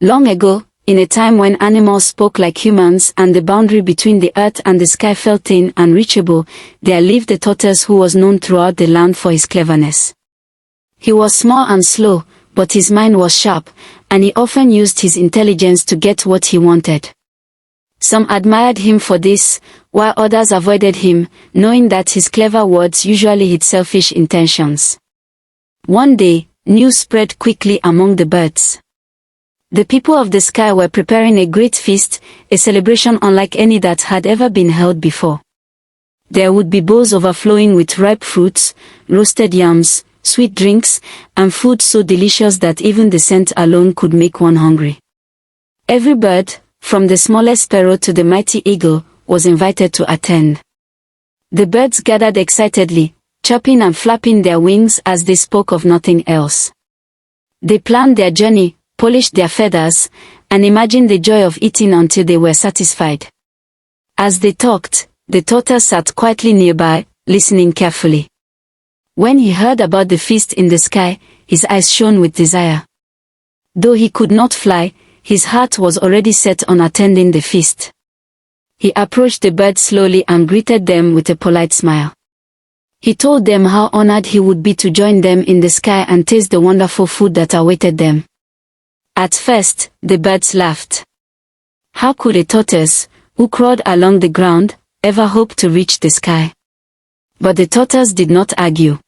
Long ago, in a time when animals spoke like humans and the boundary between the earth and the sky felt thin and reachable, there lived a tortoise who was known throughout the land for his cleverness. He was small and slow, but his mind was sharp, and he often used his intelligence to get what he wanted. Some admired him for this, while others avoided him, knowing that his clever words usually hid selfish intentions. One day, news spread quickly among the birds. The people of the sky were preparing a great feast, a celebration unlike any that had ever been held before. There would be bowls overflowing with ripe fruits, roasted yams, sweet drinks, and food so delicious that even the scent alone could make one hungry. Every bird, from the smallest sparrow to the mighty eagle, was invited to attend. The birds gathered excitedly, chirping and flapping their wings as they spoke of nothing else. They planned their journey, polished their feathers, and imagined the joy of eating until they were satisfied. As they talked, the tortoise sat quietly nearby, listening carefully. When he heard about the feast in the sky, his eyes shone with desire. Though he could not fly, his heart was already set on attending the feast. He approached the birds slowly and greeted them with a polite smile. He told them how honored he would be to join them in the sky and taste the wonderful food that awaited them. At first, the birds laughed. How could a tortoise, who crawled along the ground, ever hope to reach the sky? But the tortoise did not argue.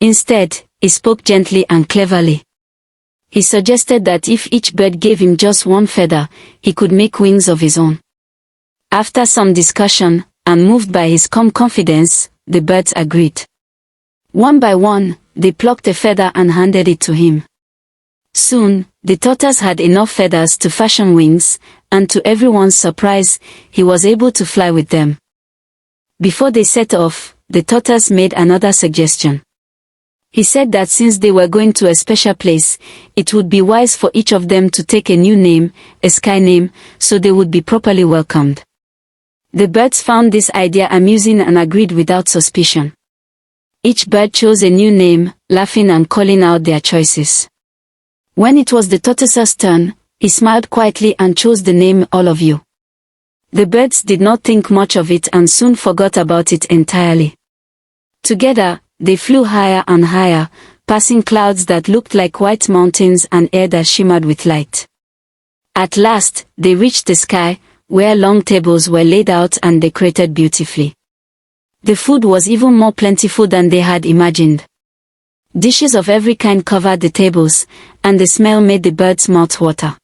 Instead, he spoke gently and cleverly. He suggested that if each bird gave him just one feather, he could make wings of his own. After some discussion, and moved by his calm confidence, the birds agreed. One by one, they plucked a feather and handed it to him. Soon, the tortoise had enough feathers to fashion wings, and to everyone's surprise, he was able to fly with them. Before they set off, the tortoise made another suggestion. He said that since they were going to a special place, it would be wise for each of them to take a new name, a sky name, so they would be properly welcomed. The birds found this idea amusing and agreed without suspicion. Each bird chose a new name, laughing and calling out their choices. When it was the tortoise's turn, he smiled quietly and chose the name All of You. The birds did not think much of it and soon forgot about it entirely. Together, they flew higher and higher, passing clouds that looked like white mountains and air that shimmered with light. At last, they reached the sky, where long tables were laid out and decorated beautifully. The food was even more plentiful than they had imagined. Dishes of every kind covered the tables, and the smell made the birds' mouths water.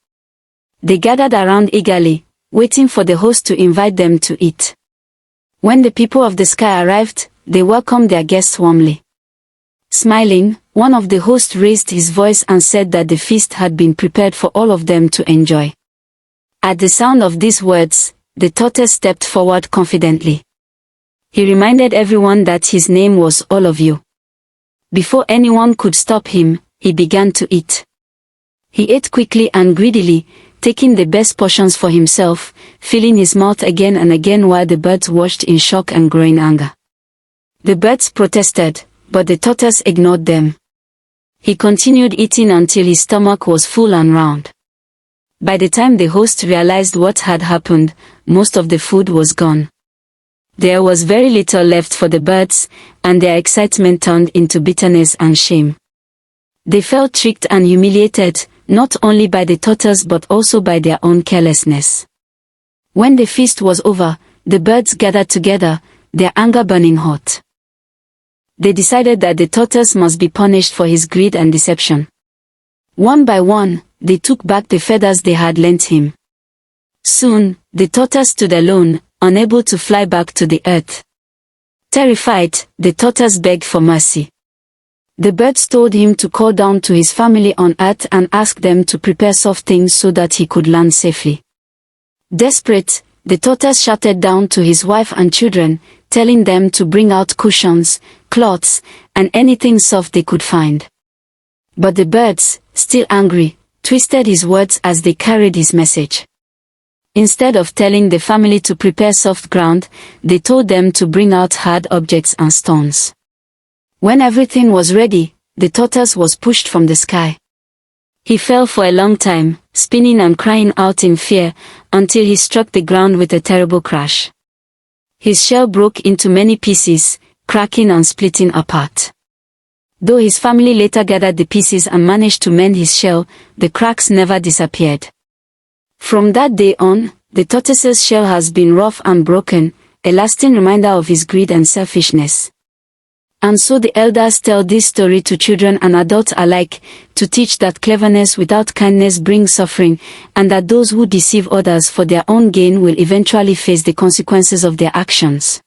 They gathered around eagerly, waiting for the host to invite them to eat. When the people of the sky arrived, they welcomed their guests warmly. Smiling, one of the hosts raised his voice and said that the feast had been prepared for all of them to enjoy. At the sound of these words, the tortoise stepped forward confidently. He reminded everyone that his name was All of You. Before anyone could stop him, he began to eat. He ate quickly and greedily, taking the best portions for himself, filling his mouth again and again while the birds watched in shock and growing anger. The birds protested, but the tortoise ignored them. He continued eating until his stomach was full and round. By the time the host realized what had happened, most of the food was gone. There was very little left for the birds, and their excitement turned into bitterness and shame. They felt tricked and humiliated, not only by the tortoise but also by their own carelessness. When the feast was over, the birds gathered together, their anger burning hot. They decided that the tortoise must be punished for his greed and deception. One by one, they took back the feathers they had lent him. Soon, the tortoise stood alone, unable to fly back to the earth. Terrified, the tortoise begged for mercy. The birds told him to call down to his family on earth and ask them to prepare soft things so that he could land safely. Desperate, the tortoise shouted down to his wife and children, telling them to bring out cushions, cloths, and anything soft they could find. But the birds, still angry, twisted his words as they carried his message. Instead of telling the family to prepare soft ground, they told them to bring out hard objects and stones. When everything was ready, the tortoise was pushed from the sky. He fell for a long time, spinning and crying out in fear, until he struck the ground with a terrible crash. His shell broke into many pieces, cracking and splitting apart. Though his family later gathered the pieces and managed to mend his shell, the cracks never disappeared. From that day on, the tortoise's shell has been rough and broken, a lasting reminder of his greed and selfishness. And so the elders tell this story to children and adults alike, to teach that cleverness without kindness brings suffering, and that those who deceive others for their own gain will eventually face the consequences of their actions.